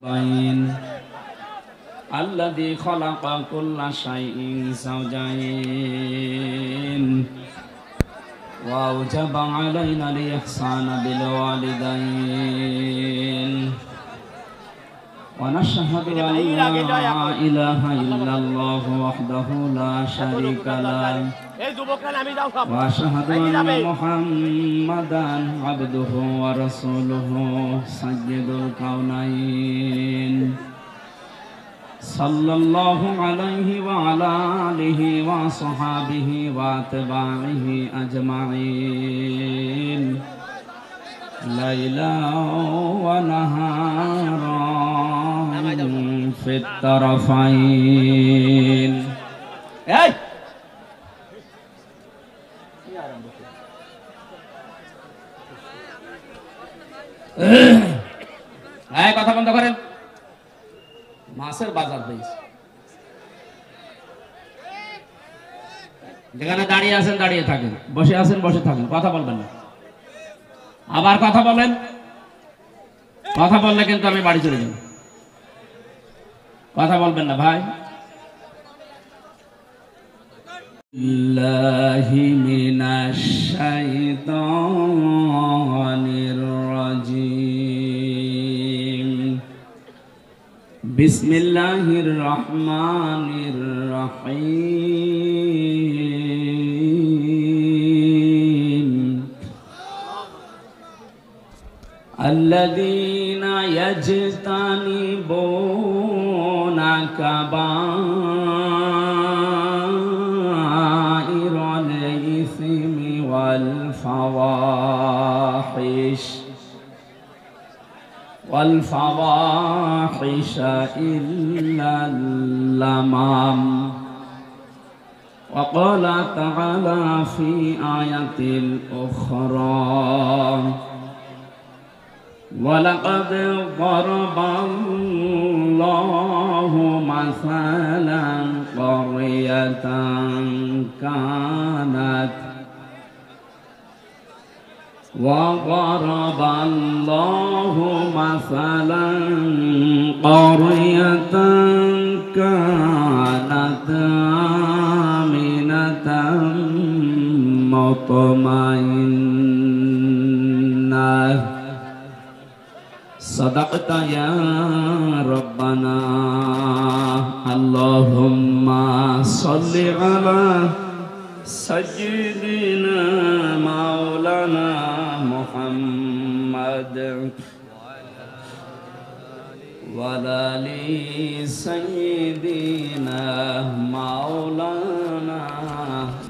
بين الذي خلق كل شيء زوجين وأوجب علينا الإحسان بالوالدين ونشهد أن لا إله إلا الله وحده لا شريك له وأشهد أن محمدا عبده ورسوله سيد الكونين صلى الله عليه وعلى آله وصحابه وأتباعه أجمعين ليلا ونهارا في الطرفين কথা বন্ধ করেন। মাছের বাজার দিয়েছে, যেখানে দাঁড়িয়ে আছেন দাঁড়িয়ে থাকেন, বসে আছেন বসে থাকেন, কথা বলবেন না। আবার কথা বলেন, কথা বললে কিন্তু আমি বাড়ি চলে যাব। কথা বলবেন না ভাই। বিল্লাহি মিনাশ শাইতানির রাজিম বিসমিল্লাহির রহমানির রহিম الذين يجتنبون كبائر الإثم والفواحش إلا اللمم وقال تعالى في آية أخرى ولقد ضرب الله مثلا قرية كانت وضرب الله مثلا قرية كانت آمنة مطمئنة صدقت يا ربنا اللهم صل على سيدنا مولانا محمد وعلى آل سيدنا مولانا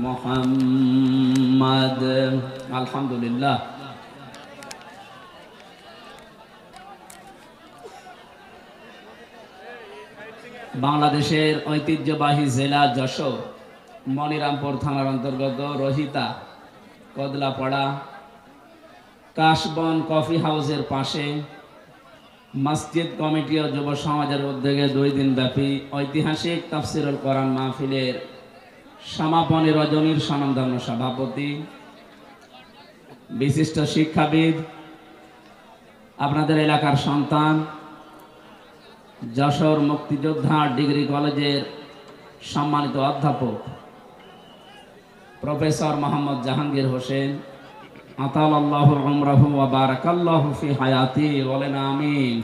محمد الحمد لله। বাংলাদেশের ঐতিহ্যবাহী জেলা যশোর মনিরামপুর থানার অন্তর্গত রহিতা কদলাপাড়া কাশবন কফি হাউসের পাশে মসজিদ কমিটি ও যুব সমাজের উদ্যোগে 2 দিন ব্যাপী ঐতিহাসিক তাফসিরুল কোরআন মাহফিলের সমাপনী রজনীর স্বনামধন্য সভাপতি বিশিষ্ট শিক্ষাবিদ, আপনাদের এলাকার সন্তান, যশোর মুক্তিযোদ্ধা ডিগ্রি কলেজের সম্মানিত অধ্যাপক প্রফেসর মোহাম্মদ জাহাঙ্গীর হোসেন আতালাল্লাহু উমরাহু ওয়া বারাকাল্লাহু ফি হায়াতি, বলেন আমিন।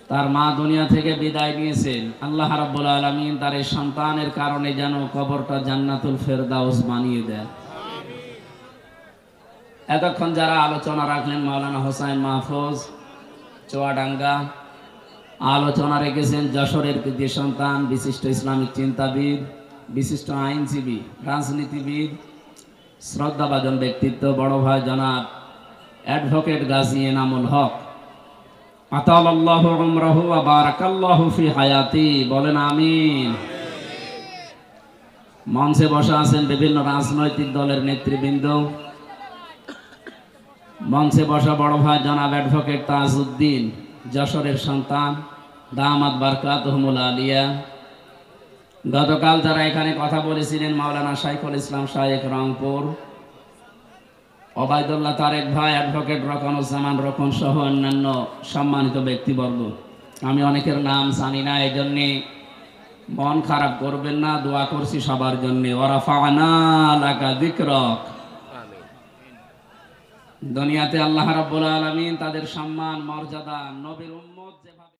তার মা দুনিয়া থেকে বিদায় নিয়েছেন, আল্লাহ রাব্বুল আলামিন তার এই সন্তানের কারণে যেন কবরটা জান্নাতুল ফেরদাউস বানিয়ে দেয়। এতক্ষণ যারা আলোচনা রাখলেন মাওলানা হোসাইন মাহফুজ চুয়াডাঙ্গা, আলোচনা রেখেছেন যশোরের কৃতি সন্তান বিশিষ্ট ইসলামিক চিন্তাবিদ, বিশিষ্ট আইনজীবী, রাজনীতিবিদ, শ্রদ্ধাভাজন ব্যক্তিত্ব বড় ভাই জনাব অ্যাডভোকেট গাজী এনামুল হক আতালাল্লাহু উমরাহু ওয়া বারাকাল্লাহু ফি হায়াতি, বলেন আমিন। মঞ্চে বসা আছেন বিভিন্ন রাজনৈতিক দলের নেতৃবৃন্দ, মঞ্চে বসা বড় ভাই জনাব অ্যাডভোকেট তাজউদ্দিন যশোরের সন্তান দামাত বারকাতুহুমুল আলিয়া, গতকাল যারা এখানে কথা বলেছিলেন মাওলানা শাইখুল ইসলাম শায়েখ রংপুর, ওবায়দুল্লাহ তারেক ভাই, অ্যাডভোকেট রকনুজ্জামান রকন সহ অন্যান্য সম্মানিত ব্যক্তিবর্গ। আমি অনেকের নাম জানি না, এই জন্যে মন খারাপ করবেন না, দোয়া করছি সবার জন্য। ওয়ারাফা'না লাকা যিকরাক। দুনিয়াতে আল্লাহ রাব্বুল আলামিন তাদের সম্মান মর্যাদা নবীর উম্মত যেভাবে